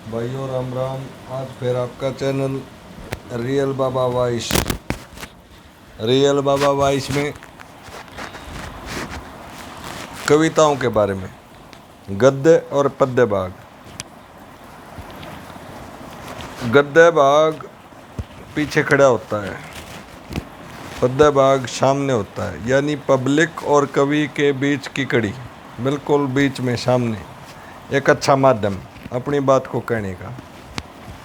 भाइयों राम राम। आज फिर आपका चैनल रियल बाबा वाइस में कविताओं के बारे में गद्य और पद्य भाग। गद्य भाग पीछे खड़ा होता है, पद्य भाग सामने होता है, यानी पब्लिक और कवि के बीच की कड़ी, बिल्कुल बीच में सामने एक अच्छा माध्यम अपनी बात को कहने का।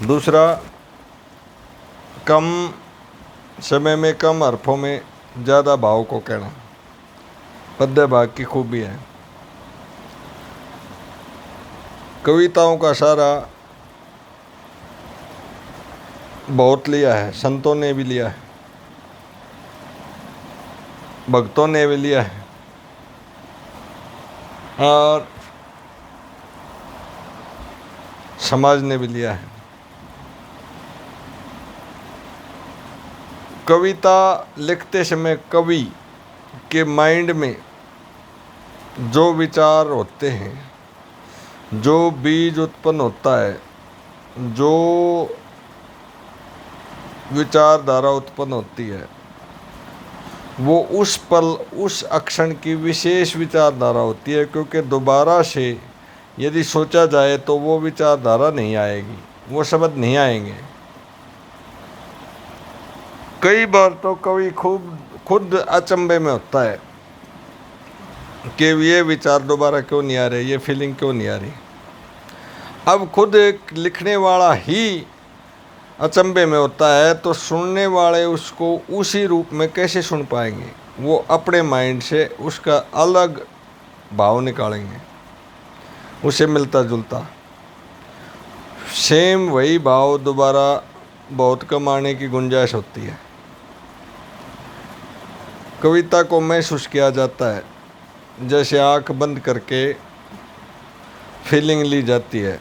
दूसरा, कम समय में कम हरफों में ज़्यादा भाव को कहना पद्य भाग की खूबी है। कविताओं का सारा बहुत लिया है, संतों ने भी लिया है, भक्तों ने भी लिया है और समाज ने भी लिया है। कविता लिखते समय कवि के माइंड में जो विचार होते हैं, जो बीज उत्पन्न होता है, जो विचारधारा उत्पन्न होती है, वो उस पल उस अक्षण की विशेष विचारधारा होती है, क्योंकि दोबारा से यदि सोचा जाए तो वो विचारधारा नहीं आएगी, वो शब्द नहीं आएंगे। कई बार तो कवि खुद अचंभे में होता है कि ये विचार दोबारा क्यों नहीं आ रहे, ये फीलिंग क्यों नहीं आ रही। अब खुद एक लिखने वाला ही अचंभे में होता है तो सुनने वाले उसको उसी रूप में कैसे सुन पाएंगे। वो अपने माइंड से उसका अलग भाव निकालेंगे, उसे मिलता जुलता सेम वही भाव दोबारा बहुत कम आने की गुंजाइश होती है। कविता को महसूस किया जाता है जैसे आंख बंद करके फीलिंग ली जाती है,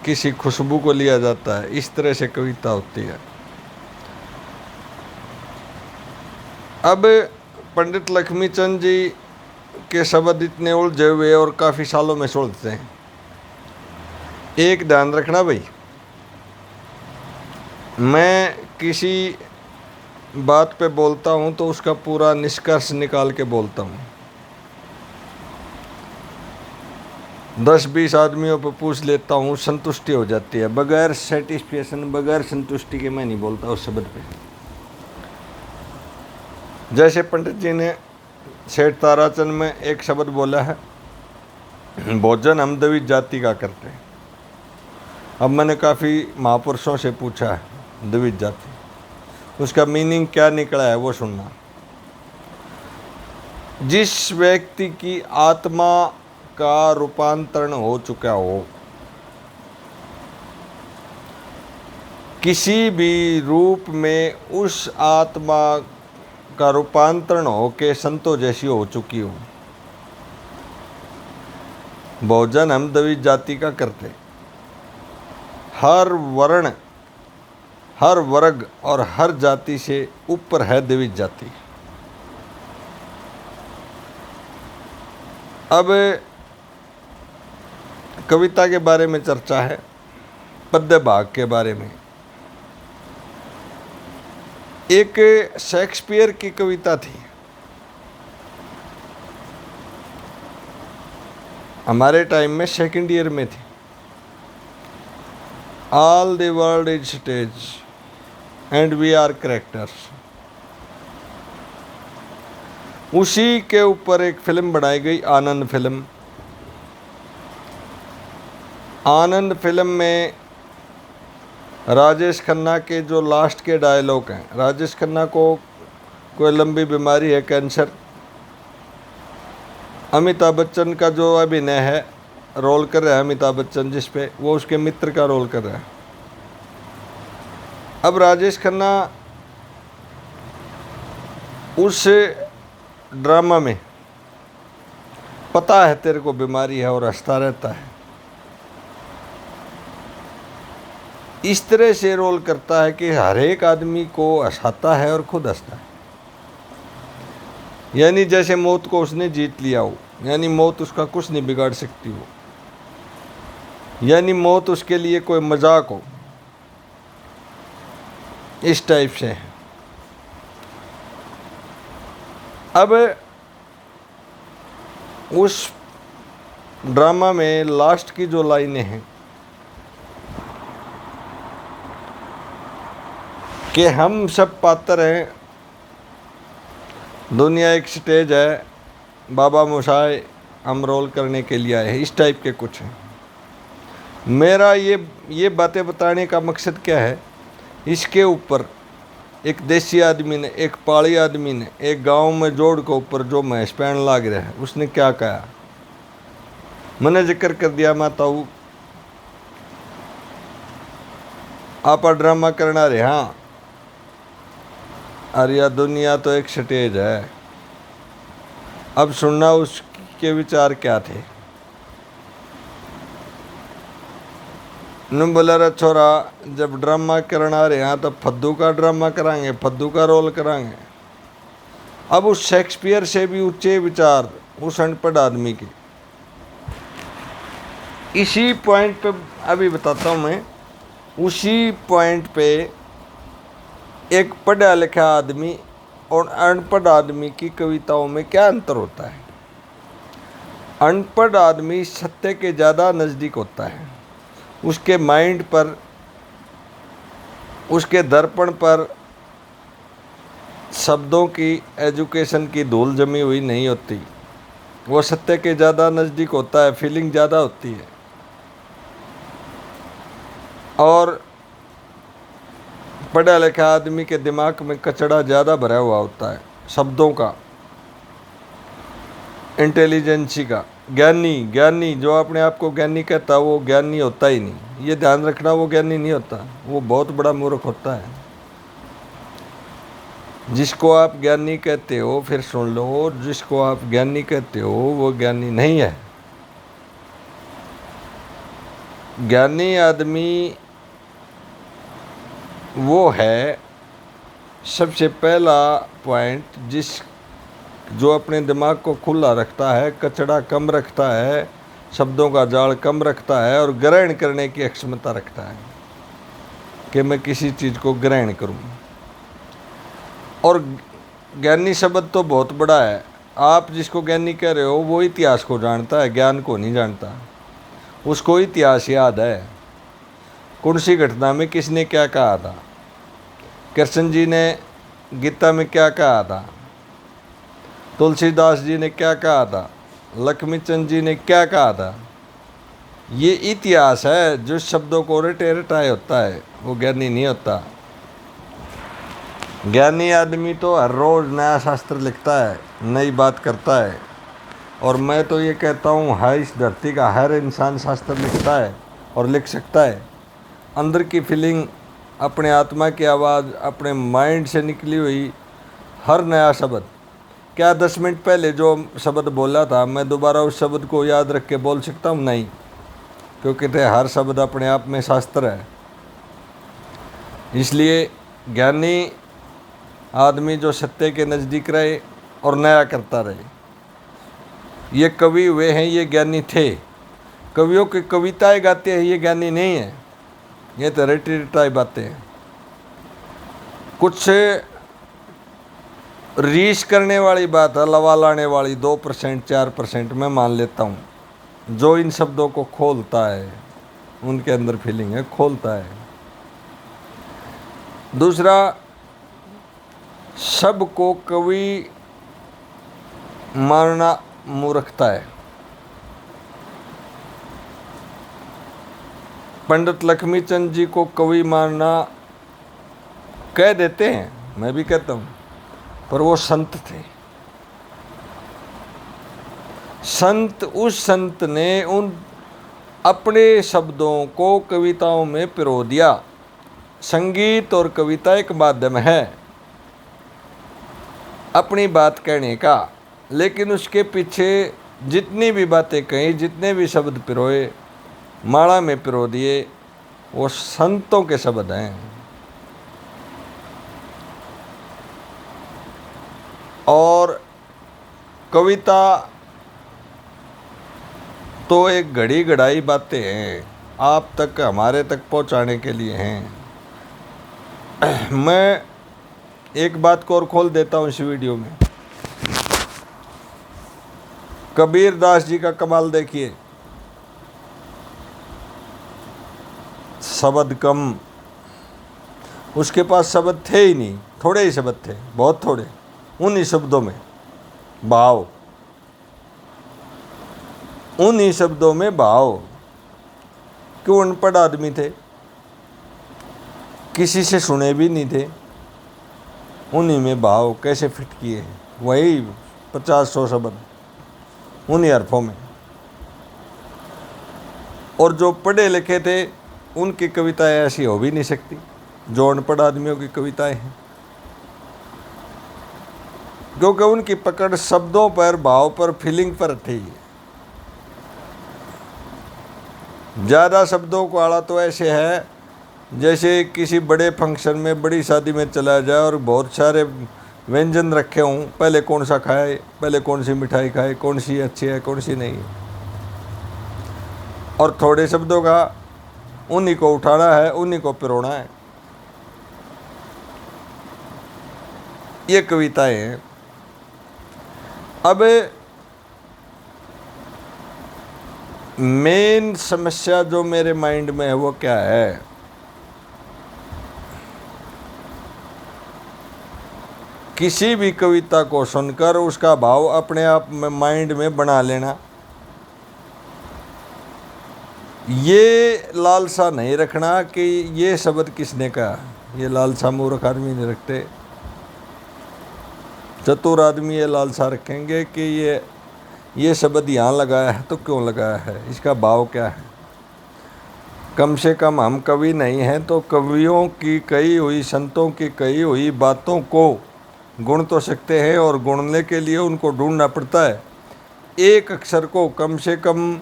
किसी खुशबू को लिया जाता है, इस तरह से कविता होती है। अब पंडित लक्ष्मीचंद जी के शब्द इतने उलझे हुए और काफ़ी सालों में सुलझते हैं। एक ध्यान रखना भाई, मैं किसी बात पे बोलता हूँ तो उसका पूरा निष्कर्ष निकाल के बोलता हूँ। 10-20 आदमियों पर पूछ लेता हूँ, संतुष्टि हो जाती है। बगैर सेटिस्फेक्शन, बगैर संतुष्टि के मैं नहीं बोलता उस शब्द पे। जैसे पंडित जी ने सेठ ताराचंद में एक शब्द बोला है, भोजन हम द्विज जाति का करते हैं। अब मैंने काफ़ी महापुरुषों से पूछा है द्विज जाति, उसका मीनिंग क्या निकला है वो सुनना। जिस व्यक्ति की आत्मा का रूपांतरण हो चुका हो, किसी भी रूप में उस आत्मा का रूपांतरण हो के संतों जैसी हो चुकी हो, भोजन हम द्विज जाति का करते। हर वर्ण, हर वर्ग और हर जाति से ऊपर है द्विज जाति। अब कविता के बारे में चर्चा है, पद्य भाग के बारे में। एक शेक्सपियर की कविता थी, हमारे टाइम में सेकंड ईयर में थी, all the world is stage and we are characters. उसी के ऊपर एक फिल्म बनाई गई, आनंद फिल्म। आनंद फिल्म में राजेश खन्ना के जो लास्ट के डायलॉग हैं, राजेश खन्ना को कोई लंबी बीमारी है, कैंसर। अमिताभ बच्चन का जो अभिनय है, रोल कर रहा है अमिताभ बच्चन जिस पे, वो उसके मित्र का रोल कर रहा है। अब राजेश खन्ना उस ड्रामा में पता है तेरे को बीमारी है और हंसता रहता है, इस तरह से रोल करता है कि हर एक आदमी को हंसाता है और खुद हंसता है। यानी जैसे मौत को उसने जीत लिया हो, यानी मौत उसका कुछ नहीं बिगाड़ सकती हो। यानी मौत उसके लिए कोई मजाक हो, इस टाइप से है। अब उस ड्रामा में लास्ट की जो लाइनें हैं कि हम सब पात्र हैं, दुनिया एक स्टेज है, बाबा मोशाय हम रोल करने के लिए आए हैं, इस टाइप के कुछ हैं। मेरा ये बातें बताने का मकसद क्या है, इसके ऊपर एक देसी आदमी ने, एक पाड़ी आदमी ने, एक गांव में जोड़ के ऊपर जो महस पैन लाग रहा है, उसने क्या कहा, मैंने जिक्र कर दिया। माताऊ आप ड्रामा करना रहे, हाँ अरे दुनिया तो एक स्टेज है। अब सुनना उसके विचार क्या थे। न बोला रे छोरा, जब ड्रामा करना रहे हैं तो फद्दू का ड्रामा कराएंगे, फद्दू का रोल कराएंगे। अब उस शेक्सपियर से भी ऊंचे विचार उस अनपढ़ आदमी के, इसी पॉइंट पे अभी बताता हूँ मैं। उसी पॉइंट पे एक पढ़ा लिखा आदमी और अनपढ़ आदमी की कविताओं में क्या अंतर होता है। अनपढ़ आदमी सत्य के ज़्यादा नज़दीक होता है, उसके माइंड पर, उसके दर्पण पर शब्दों की, एजुकेशन की धूल जमी हुई नहीं होती, वो सत्य के ज़्यादा नज़दीक होता है, फीलिंग ज़्यादा होती है। और पढ़ा लिखा आदमी के दिमाग में कचड़ा ज़्यादा भरा हुआ होता है, शब्दों का, इंटेलिजेंसी का। ज्ञानी जो अपने आप को ज्ञानी कहता है वो ज्ञानी होता ही नहीं, ये ध्यान रखना, वो ज्ञानी नहीं होता, वो बहुत बड़ा मूर्ख होता है। जिसको आप ज्ञानी कहते हो, फिर सुन लो, जिसको आप ज्ञानी कहते हो वो ज्ञानी नहीं है। ज्ञानी आदमी वो है, सबसे पहला पॉइंट, जो अपने दिमाग को खुला रखता है, कचड़ा कम रखता है, शब्दों का जाल कम रखता है और ग्रहण करने की क्षमता रखता है कि मैं किसी चीज़ को ग्रहण करूं। और ज्ञानी शब्द तो बहुत बड़ा है, आप जिसको ज्ञानी कह रहे हो वो इतिहास को जानता है, ज्ञान को नहीं जानता। उसको इतिहास याद है, कौन सी घटना में किसने क्या कहा था, कृष्ण जी ने गीता में क्या कहा था, तुलसीदास जी ने क्या कहा था, लक्ष्मीचंद जी ने क्या कहा था। ये इतिहास है। जो शब्दों को रटे रटाए होता है वो ज्ञानी नहीं होता। ज्ञानी आदमी तो हर रोज़ नया शास्त्र लिखता है, नई बात करता है। और मैं तो ये कहता हूँ, हर इस धरती का हर इंसान शास्त्र लिखता है और लिख सकता है। अंदर की फीलिंग, अपने आत्मा की आवाज़, अपने माइंड से निकली हुई हर नया शब्द, क्या 10 मिनट पहले जो शब्द बोला था मैं दोबारा उस शब्द को याद रख के बोल सकता हूँ? नहीं, क्योंकि हर शब्द अपने आप में शास्त्र है। इसलिए ज्ञानी आदमी जो सत्य के नज़दीक रहे और नया करता रहे। ये कवि हुए हैं, ये ज्ञानी थे। कवियों की कविताएं गाते हैं, ये ज्ञानी नहीं है, ये तो रटी रटाई बातें हैं। कुछ रीस करने वाली बात है, लवा लाने वाली, 2% 4% मैं मान लेता हूँ। जो इन शब्दों को खोलता है उनके अंदर फीलिंग है, खोलता है। दूसरा, सबको कवि मानना मूर्खता है। पंडित लक्ष्मीचंद जी को कवि मानना कह देते हैं, मैं भी कहता हूँ, पर वो संत थे। संत, उस संत ने उन अपने शब्दों को कविताओं में पिरो दिया। संगीत और कविता एक माध्यम है अपनी बात कहने का, लेकिन उसके पीछे जितनी भी बातें कही, जितने भी शब्द पिरोए, माला में पिरो दिए, वो संतों के शब्द हैं। और कविता तो एक घड़ी घड़ाई बातें हैं, आप तक, हमारे तक पहुंचाने के लिए हैं। मैं एक बात को और खोल देता हूँ इस वीडियो में। कबीर दास जी का कमाल देखिए। शब्द कम, उसके पास शब्द थे ही नहीं, थोड़े ही शब्द थे, बहुत थोड़े। उन्हीं शब्दों में भाव, उन्हीं शब्दों में भाव। क्यों? अनपढ़ आदमी थे, किसी से सुने भी नहीं थे, उन्हीं में भाव कैसे फिट किए हैं। वही 50-100 शब्द उन्हीं हरफों में। और जो पढ़े लिखे थे उनकी कविताएं ऐसी हो भी नहीं सकती जो अनपढ़ आदमियों की कविताएं हैं, क्योंकि उनकी पकड़ शब्दों पर, भाव पर, फीलिंग पर थी। ज़्यादा शब्दों को आड़ा तो ऐसे है जैसे किसी बड़े फंक्शन में, बड़ी शादी में चला जाए और बहुत सारे व्यंजन रखे हों, पहले कौन सा खाए, पहले कौन सी मिठाई खाए, कौन सी अच्छी है, कौन सी नहीं। और थोड़े शब्दों का उन्हीं को उठाना है, उन्हीं को पिरोना है। ये कविताएं हैं। अब मेन समस्या जो मेरे माइंड में है वो क्या है? किसी भी कविता को सुनकर उसका भाव अपने आप में माइंड में बना लेना, ये लालसा नहीं रखना कि ये शब्द किसने कहा। ये लालसा मूर्ख आदमी नहीं रखते। चतुर आदमी ये लालसा रखेंगे कि ये शब्द यहाँ लगाया है तो क्यों लगाया है, इसका भाव क्या है। कम से कम हम कवि नहीं हैं तो कवियों की कही हुई, संतों की कही हुई बातों को गुण तो सकते हैं, और गुणने के लिए उनको ढूंढना पड़ता है। एक अक्षर को कम से कम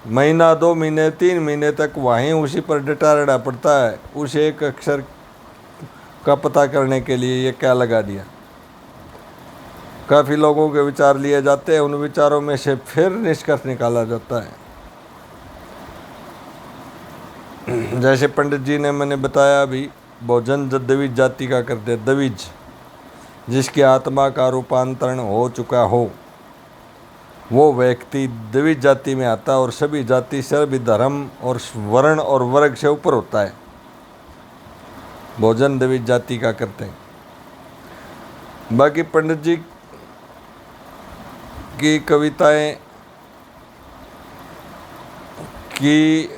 महीना, 2 महीने, 3 महीने तक वहीं उसी पर डटा रहना पड़ता है, उस एक अक्षर का पता करने के लिए ये क्या लगा दिया। काफ़ी लोगों के विचार लिए जाते हैं, उन विचारों में से फिर निष्कर्ष निकाला जाता है। जैसे पंडित जी ने मैंने बताया अभी, भोजन जो द्विज जाति का करते, द्विज जिसकी आत्मा का रूपांतरण हो चुका हो वो व्यक्ति द्विज जाति में आता है, और सभी जाति, सभी धर्म और वर्ण और वर्ग से ऊपर होता है। भोजन द्विज जाति का करते हैं। बाकी पंडित जी की कविताएं की